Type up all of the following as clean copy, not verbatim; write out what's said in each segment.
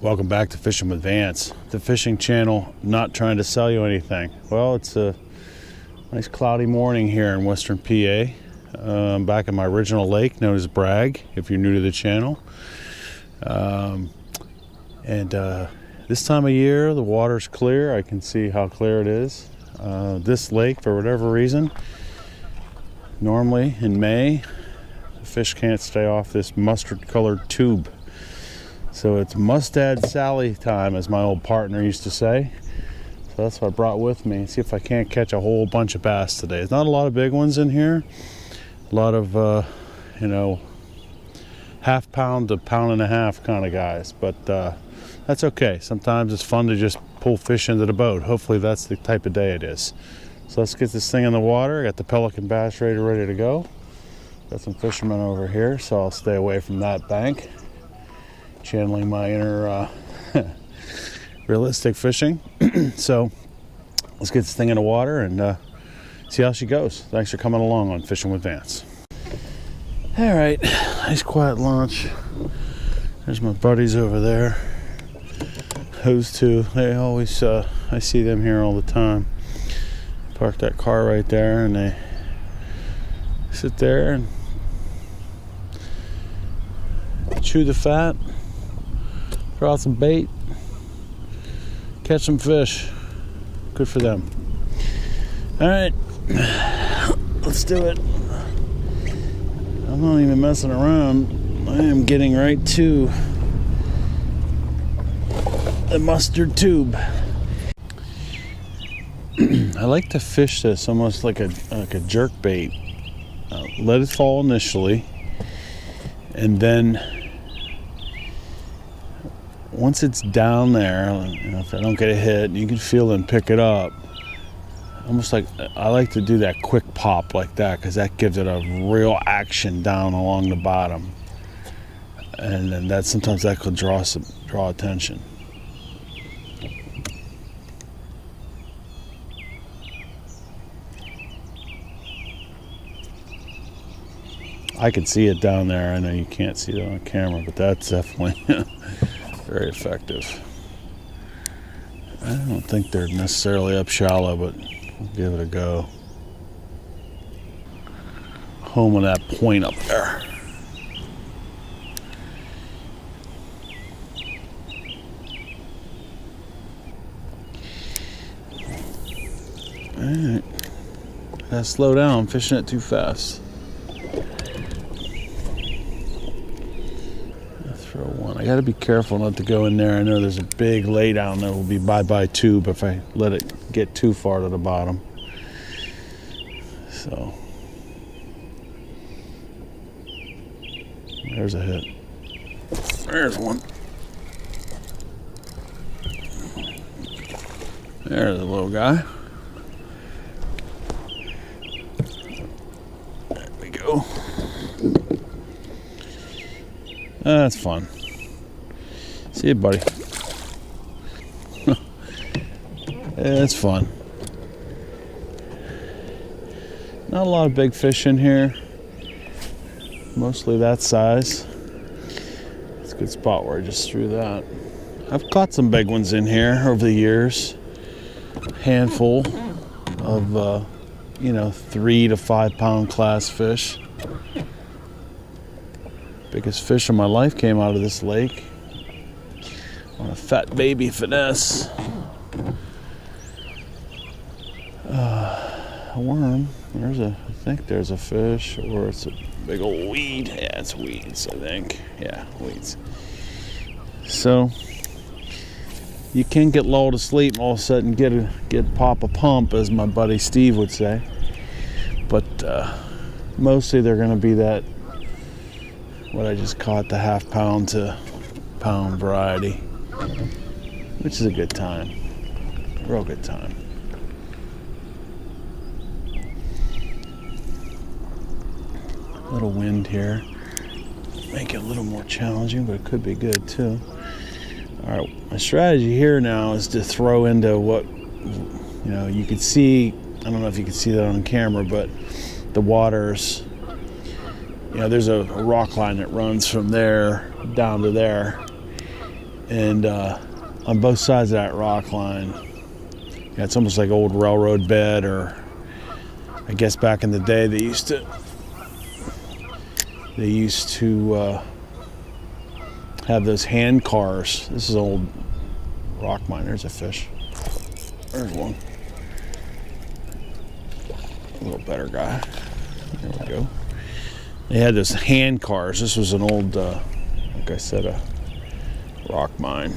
Welcome back to Fishing with Vance, the fishing channel not trying to sell you anything. Well, it's a nice cloudy morning here in western PA. I'm back at my original lake known as Bragg, if you're new to the channel. This time of year, the water's clear. I can see how clear it is. This lake, for whatever reason, normally in May, the fish can't stay off this mustard-colored tube. So it's Mustad Sally time, as my old partner used to say. So that's what I brought with me. See if I can't catch a whole bunch of bass today. There's not a lot of big ones in here. A lot of, half pound to pound and a half kind of guys. But that's okay. Sometimes it's fun to just pull fish into the boat. Hopefully that's the type of day it is. So let's get this thing in the water. I got the Pelican bass ready to go. Got some fishermen over here, so I'll stay away from that bank. Channeling my inner realistic fishing. So let's get this thing in the water and see how she goes. Thanks for coming along on Fishing with Vance. All right, nice quiet launch. There's my buddies over there. Those two, they always, I see them here all the time. Park that car right there and they sit there and chew the fat. Throw out some bait, catch some fish. Good for them. All right, let's do it. I'm not even messing around. I am getting right to the mustard tube. I like to fish this almost like a jerk bait. Let it fall initially, and then once it's down there, if I don't get a hit, you can feel them pick it up. Almost like, I like to do that quick pop like that because that gives it a real action down along the bottom. And then sometimes that could draw attention. I can see it down there. I know you can't see it on camera, but that's definitely very effective. I don't think they're necessarily up shallow, but we'll give it a go. Home of that point up there. Alright. Gotta slow down, I'm fishing it too fast. I got to be careful not to go in there. I know there's a big laydown that will be bye-bye tube if I let it get too far to the bottom. So there's a hit. There's one. There's a little guy. There we go. That's fun. See you, buddy. It's fun. Not a lot of big fish in here. Mostly that size. It's a good spot where I just threw that. I've caught some big ones in here over the years. Handful of, 3 to 5 pound class fish. Biggest fish of my life came out of this lake. On a fat baby finesse. A worm. I think there's a fish, or it's a big old weed. Yeah, it's weeds, I think. Yeah, weeds. So you can get lulled to sleep and all of a sudden get pop a pump, as my buddy Steve would say. But mostly they're going to be that, what I just caught, the half pound to pound variety, which is a good time, real good time. A little wind here, make it a little more challenging, but it could be good too. All right, my strategy here now is to throw into what, you could see. I don't know if you can see that on camera, but the water's, there's a rock line that runs from there down to there. And on both sides of that rock line, yeah, it's almost like old railroad bed, or I guess back in the day they used to have those hand cars. This is old rock mine. There's a fish. There's one. A little better guy. There we go. They had those hand cars. This was an old, like I said, a rock mine.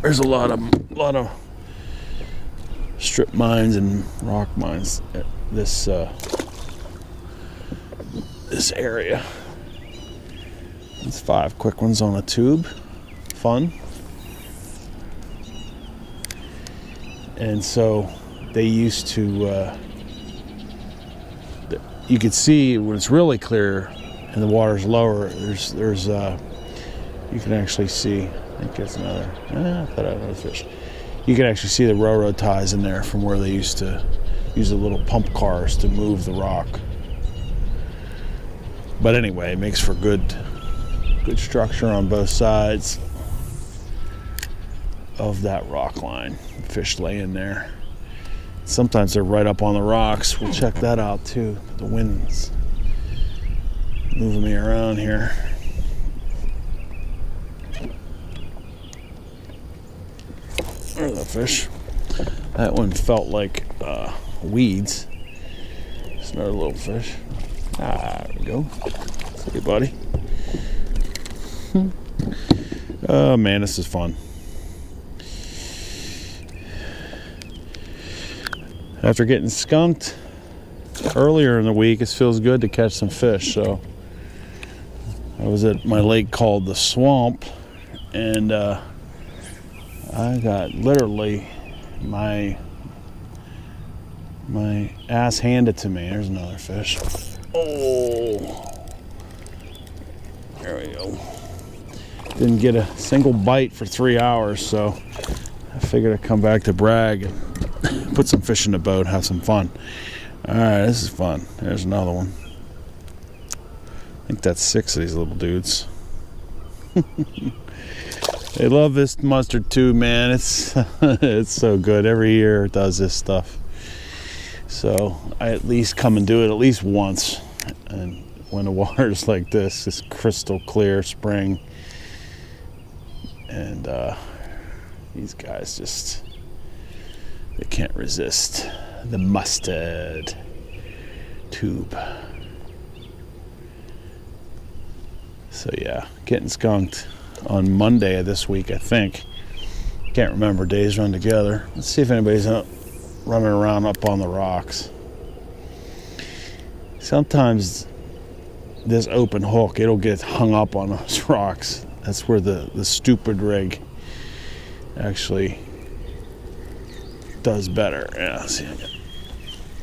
There's a lot of strip mines and rock mines at this area. It's 5 quick ones on a tube. Fun. And so they used to, you could see when it's really clear and the water's lower, there's you can actually see, I think that's another, I thought I had another fish. You can actually see the railroad ties in there from where they used to use the little pump cars to move the rock. But anyway, it makes for good structure on both sides of that rock line. Fish lay in there. Sometimes they're right up on the rocks. We'll check that out too. The wind's moving me around here. There's a fish. That one felt like weeds. It's another little fish. There we go. See you, buddy. Oh man, this is fun. After getting skunked earlier in the week, it feels good to catch some fish. So I was at my lake called the Swamp, and I got literally my ass handed to me. There's another fish. Oh, there we go. Didn't get a single bite for 3 hours, so I figured I'd come back to brag and put some fish in the boat, have some fun. All right, this is fun. There's another one. I think that's 6 of these little dudes. They love this mustard tube, man. It's it's so good. Every year it does this stuff. So I at least come and do it at least once. And when the water's like this, it's crystal clear spring. And these guys just, they can't resist the mustard tube. So yeah, getting skunked on Monday of this week, I think. Can't remember, days run together. Let's see if anybody's running around up on the rocks. Sometimes this open hook, it'll get hung up on those rocks. That's where the stupid rig actually does better. Yeah, see,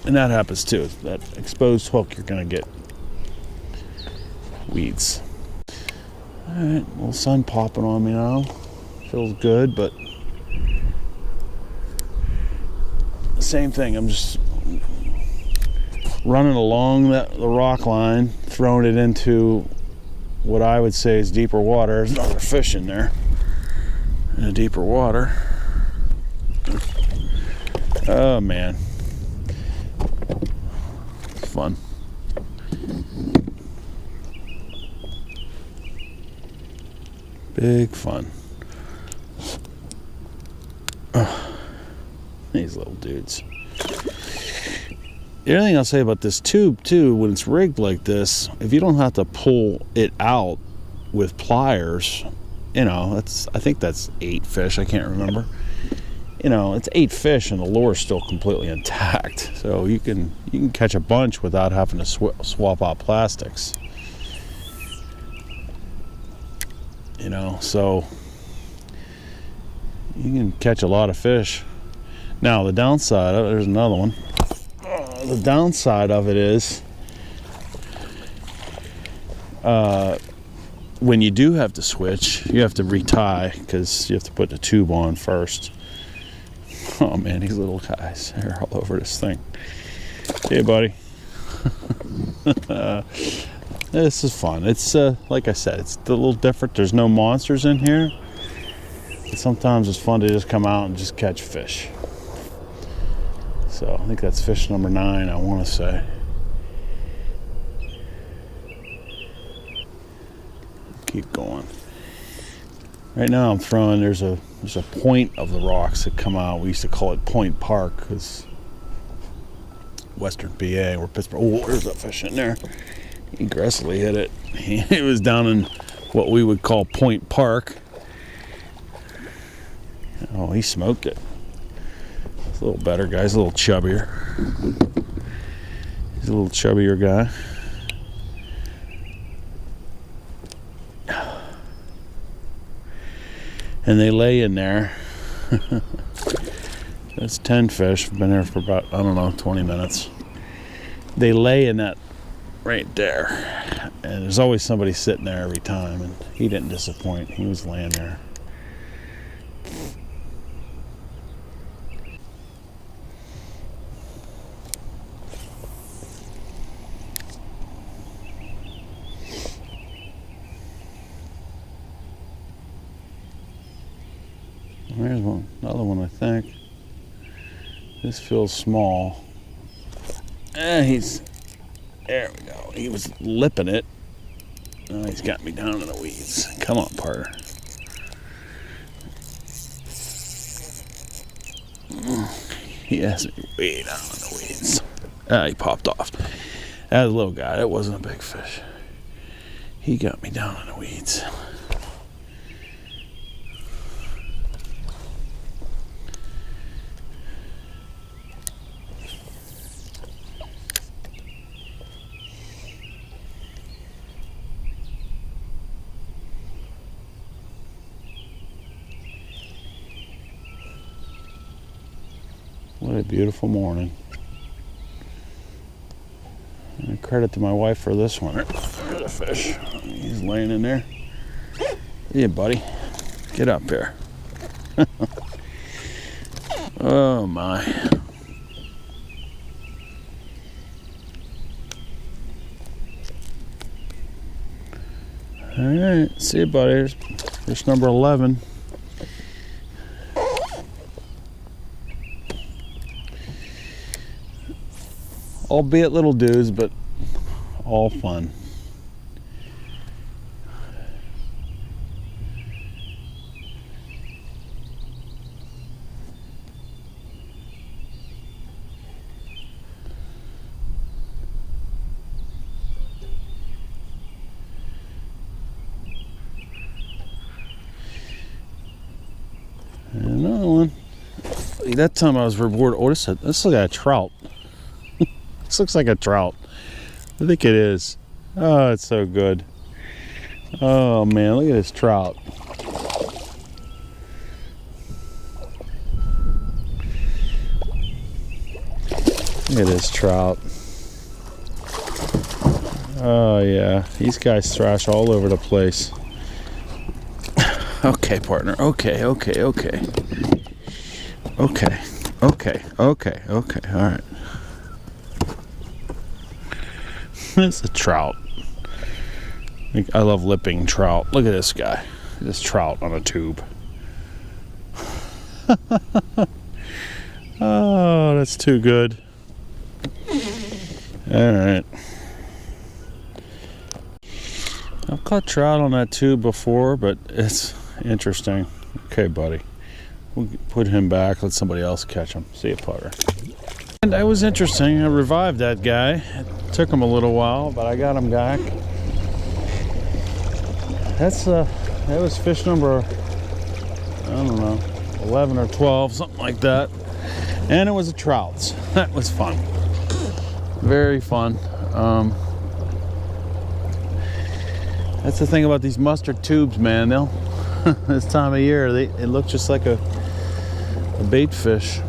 and that happens too. That exposed hook, you're gonna get weeds. All right, little sun popping on me now. Feels good, but same thing. I'm just running along the rock line, throwing it into what I would say is deeper water. There's another fish in there in a deeper water. Oh man, it's fun. Big fun. Oh, these little dudes. The other thing I'll say about this tube too, when it's rigged like this, if you don't have to pull it out with pliers, you know, I think that's 8 fish, I can't remember. You know, it's 8 fish and the lure's still completely intact. So you can catch a bunch without having to swap out plastics. You know, so you can catch a lot of fish. Now the downside, there's another one. The downside of it is when you do have to switch, you have to retie because you have to put the tube on first. Oh man, these little guys, they're all over this thing. Hey buddy. This is fun. It's like I said, it's a little different. There's no monsters in here, sometimes it's fun to just come out and just catch fish. So I think that's fish number 9, I want to say. Keep going. Right now I'm throwing, there's a point of the rocks that come out. We used to call it Point Park because Western PA or Pittsburgh. Oh, there's a fish in there. He aggressively hit it. It was down in what we would call Point Park. Oh, he smoked it. He's a little better guy. He's a little chubbier. He's a little chubbier guy. And they lay in there. That's 10 fish. I've been there for about, I don't know, 20 minutes. They lay in that right there. And there's always somebody sitting there every time. And he didn't disappoint. He was laying there. There's one, another one, I think. This feels small. He's, there we go. He was lipping it. Oh, he's got me down in the weeds. Come on, partner. He has me way down in the weeds. He popped off. That was a little guy. That wasn't a big fish. He got me down in the weeds. What a beautiful morning. And credit to my wife for this one. There's a fish. He's laying in there. Yeah, buddy. Get up here. Oh my. All right, see you, buddy. There's fish number 11. Albeit little dudes, but all fun. And another one. That time I was rewarded. Oh, this looks like a trout. This looks like a trout. I think it is. Oh, it's so good. Oh man, look at this trout. Look at this trout. Oh yeah, these guys thrash all over the place. Okay, partner. Okay. All right. It's a trout. I love lipping trout. Look at this guy. This trout on a tube. Oh, that's too good. All right. I've caught trout on that tube before, but it's interesting. Okay, buddy. We'll put him back. Let somebody else catch him. See you, partner. And that was interesting. I revived that guy. It took him a little while, but I got him back. That was fish number, I don't know, 11 or 12, something like that. And it was a trout. That was fun. Very fun. That's the thing about these mustard tubes, man. They'll this time of year, it looks just like a bait fish.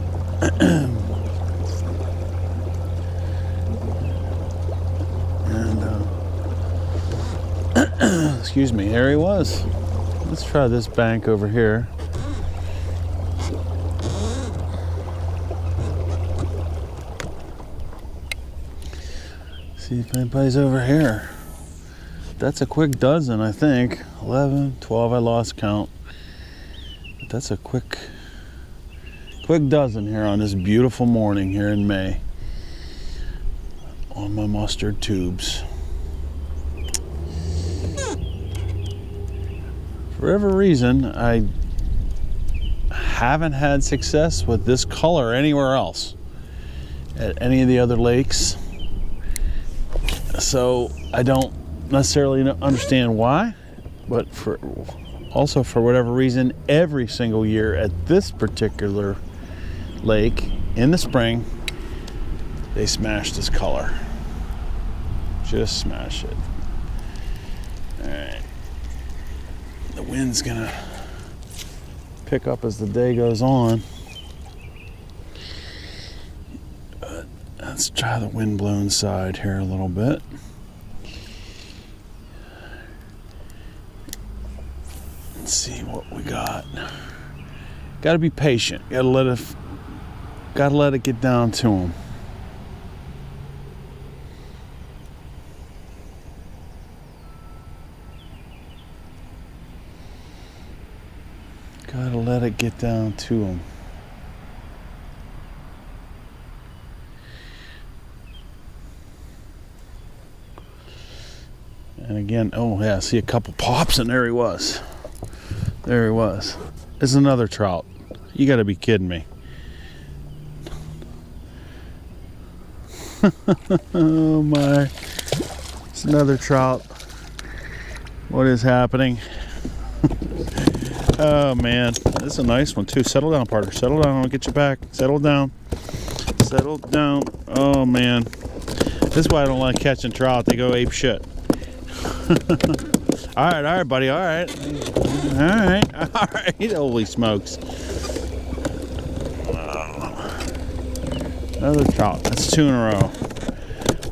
Excuse me, there he was. Let's try this bank over here. See if anybody's over here. That's a quick dozen, I think. 11, 12, I lost count. that's a quick dozen here on this beautiful morning here in May on my mustard tubes. For whatever reason, I haven't had success with this color anywhere else at any of the other lakes. So I don't necessarily understand why, but also for whatever reason, every single year at this particular lake in the spring, they smash this color. Just smash it. All right. The wind's gonna pick up as the day goes on. But let's try the wind blown side here a little bit. Let's see what we got. Got to be patient. Got to let it get down to them. Got to let it get down to them. And again, oh yeah, I see a couple pops, and there he was. There he was. There's another trout. You got to be kidding me. Oh my. It's another trout. What is happening? Oh man. This is a nice one too. Settle down, partner. Settle down. I'll get you back. Settle down. Settle down. Oh man. This is why I don't like catching trout. They go ape shit. All right, buddy. All right. Holy smokes. Another trout. That's 2 in a row.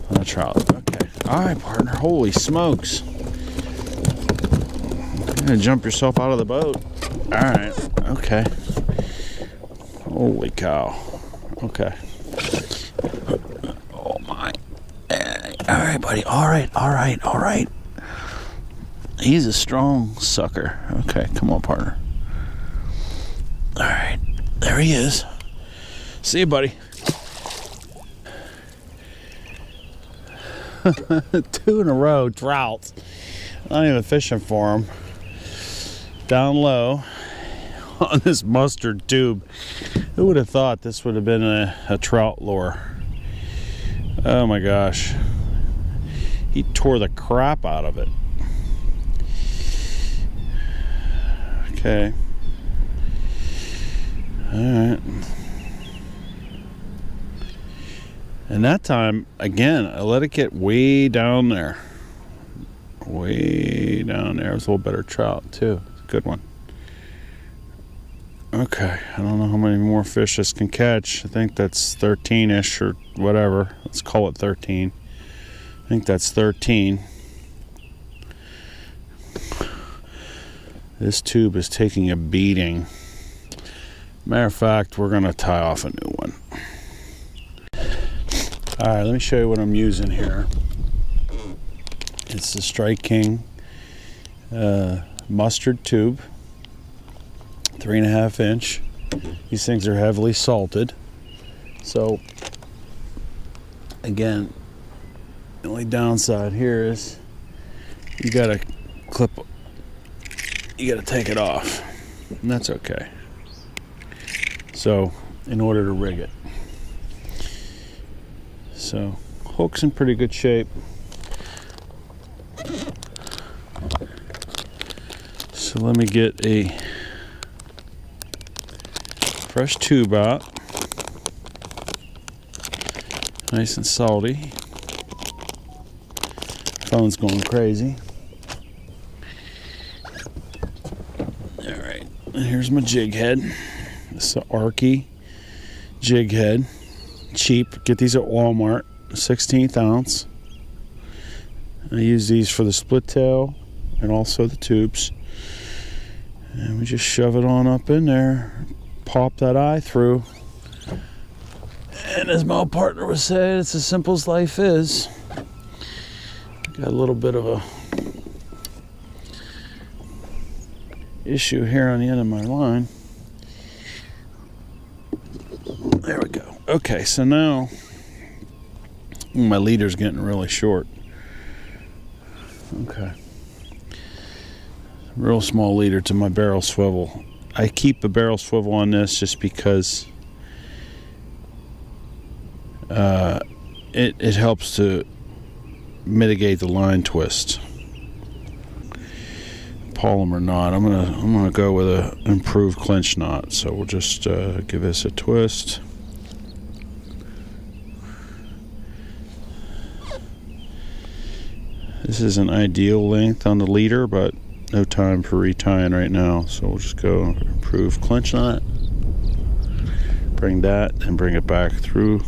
Another trout. Okay. All right, partner. Holy smokes. You're gonna jump yourself out of the boat. All right. Okay. Holy cow. Okay. Oh my. All right, buddy. All right. He's a strong sucker. Okay, come on, partner. All right, there he is. See you, buddy. 2 in a row, trouts. Not even fishing for them. Down low on this mustard tube. Who would have thought this would have been a trout lure? Oh my gosh. He tore the crap out of it. Okay. All right. And that time, again, I let it get way down there. Way down there. It was a little better trout, too. It's a good one. Okay. I don't know how many more fish this can catch. I think that's 13-ish or whatever. Let's call it 13. I think that's 13. This tube is taking a beating. Matter of fact, we're going to tie off a new one. All right, let me show you what I'm using here. It's the Strike King mustard tube, 3.5 inch. These things are heavily salted. So, again, the only downside here is you got to take it off, and that's okay. So, in order to rig it. So, hook's in pretty good shape. So let me get a fresh tube out. Nice and salty. Phone's going crazy. Alright, and here's my jig head. This is an Arky jig head. Cheap. Get these at Walmart. 1/16 ounce. I use these for the split tail and also the tubes. And we just shove it on up in there. Pop that eye through. And as my partner was saying, it's as simple as life is. Got a little bit of a issue here on the end of my line. Okay, so now my leader's getting really short. Okay. Real small leader to my barrel swivel. I keep a barrel swivel on this just because it helps to mitigate the line twist. Polymer knot. I'm gonna go with an improved clinch knot. So we'll just give this a twist. This is an ideal length on the leader, but no time for retying right now. So we'll just go improved clinch knot. Bring that and bring it back through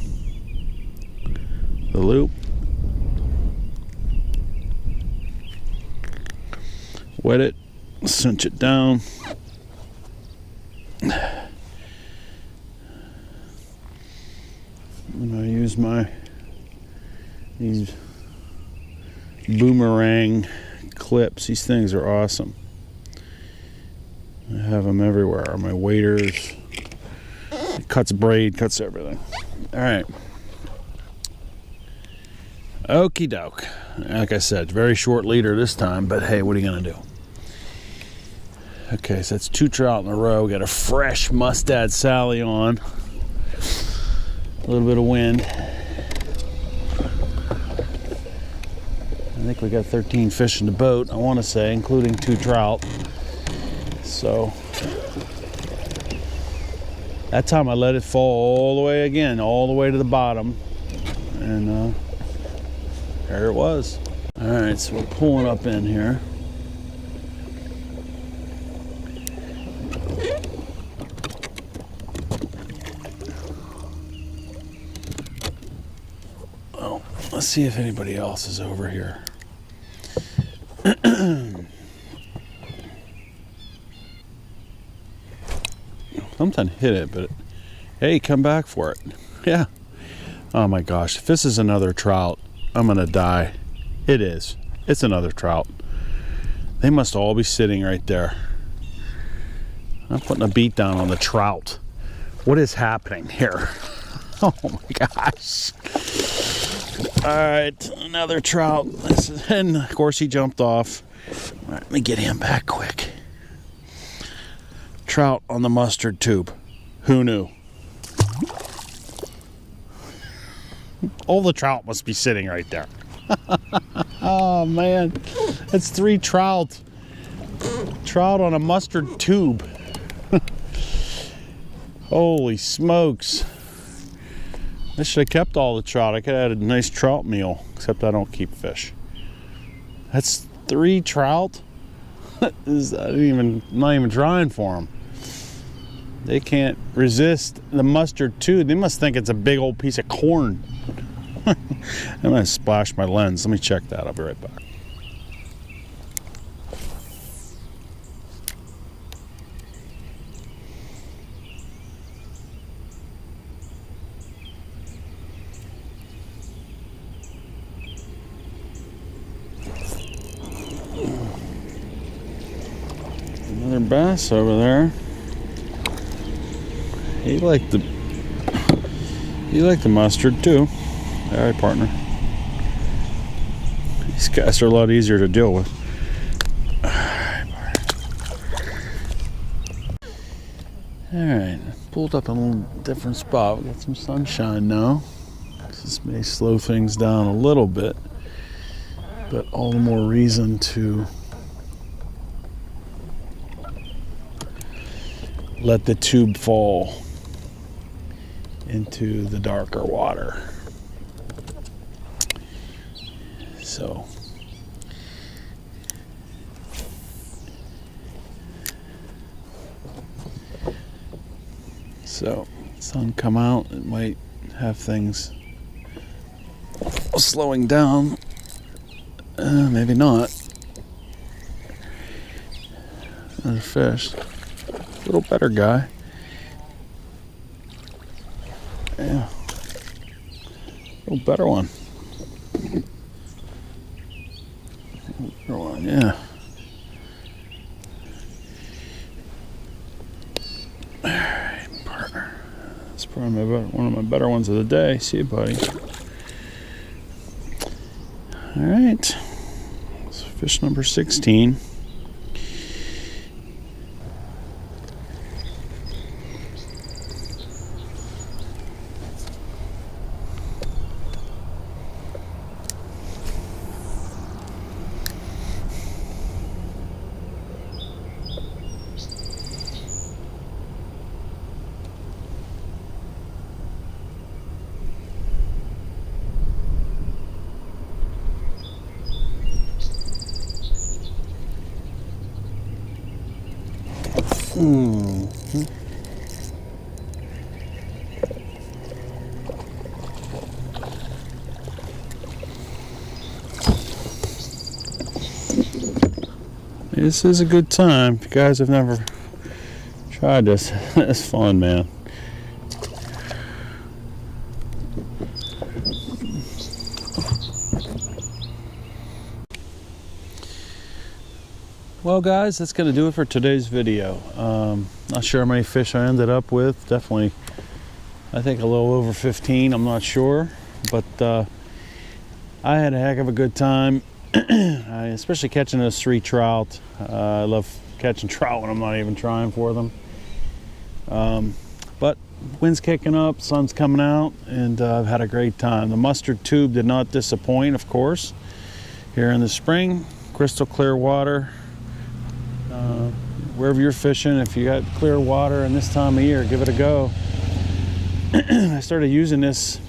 the loop. Wet it, cinch it down. And I use these boomerang clips. These things are awesome. I have them everywhere on my waders. It cuts braid, cuts everything. All right. Okie doke. Like I said, very short leader this time, but hey, what are you gonna do? Okay, so that's 2 trout in a row. Got a fresh Mustad Sally on. A little bit of wind. I think we got 13 fish in the boat, I want to say, including 2 trout. So that time I let it fall all the way again, all the way to the bottom, and there it was. All right, so we're pulling up in here. Well, let's see if anybody else is over here. Something hit it, but hey, come back for it. Yeah. Oh my gosh, if this is another trout, I'm gonna die. It is. It's another trout. They must all be sitting right there. I'm putting a beat down on the trout. What is happening here? Oh my gosh. All right, another trout. And of course he jumped off. All right, let me get him back quick. Trout on the mustard tube. Who knew? All the trout must be sitting right there. Oh man, that's 3 trout. Trout on a mustard tube. Holy smokes. I should have kept all the trout. I could have had a nice trout meal, except I don't keep fish. That's 3 trout? I'm not even trying for them. They can't resist the mustard tube. They must think it's a big old piece of corn. I'm gonna splash my lens. Let me check that. I'll be right back. Another bass over there. He liked the mustard too. All right, partner. These guys are a lot easier to deal with. All right, pulled up in a little different spot. We got some sunshine now. This may slow things down a little bit, but all the more reason to let the tube fall into the darker water. So sun come out, it might have things slowing down. Maybe not. Another fish. A little better guy. Yeah. A little better one. Better one, yeah. Alright, partner. Let's put One of my better ones of the day. See you, buddy. All right. So fish number 16. This is a good time. If you guys have never tried this, it's fun, man. Well, guys, that's going to do it for today's video. Not sure how many fish I ended up with. Definitely, I think a little over 15. I'm not sure, but I had a heck of a good time. Especially catching those 3 trout. I love catching trout when I'm not even trying for them. But wind's kicking up, sun's coming out, and I've had a great time. The mustard tube did not disappoint, of course. Here in the spring, crystal clear water. Wherever you're fishing, if you got clear water in this time of year, give it a go. I started using this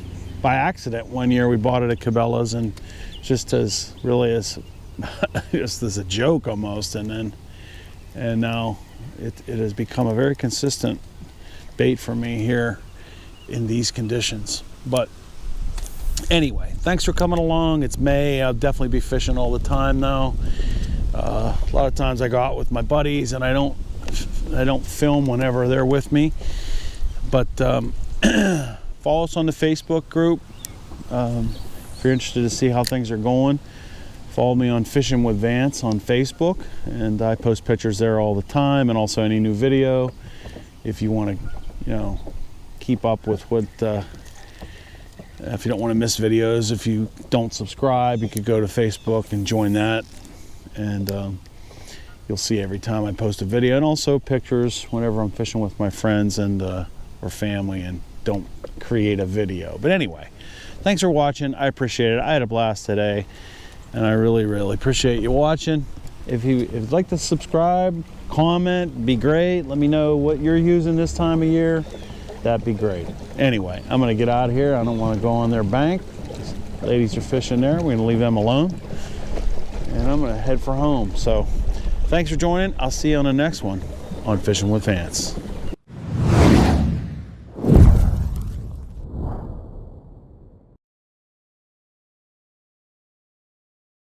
by accident one year. We bought it at Cabela's, and just as really as just as a joke almost, and now it has become a very consistent bait for me here in these conditions. But anyway, thanks for coming along. It's May. I'll definitely be fishing all the time now. A lot of times I go out with my buddies, and I don't film whenever they're with me. But follow us on the Facebook group. If you're interested to see how things are going, follow me on Fishing with Vance on Facebook, and I post pictures there all the time, and also any new video. If you want to, keep up with what, if you don't want to miss videos, if you don't subscribe, you could go to Facebook and join that, and you'll see every time I post a video, and also pictures whenever I'm fishing with my friends and or family and don't create a video. But anyway, thanks for watching. I appreciate it. I had a blast today, and I really, really appreciate you watching. If you'd like to subscribe, comment, be great. Let me know what you're using this time of year. That'd be great. Anyway, I'm gonna get out of here. I don't want to go on their bank. Ladies are fishing there. We're gonna leave them alone, and I'm gonna head for home. So thanks for joining. I'll see you on the next one on Fishing with Vance.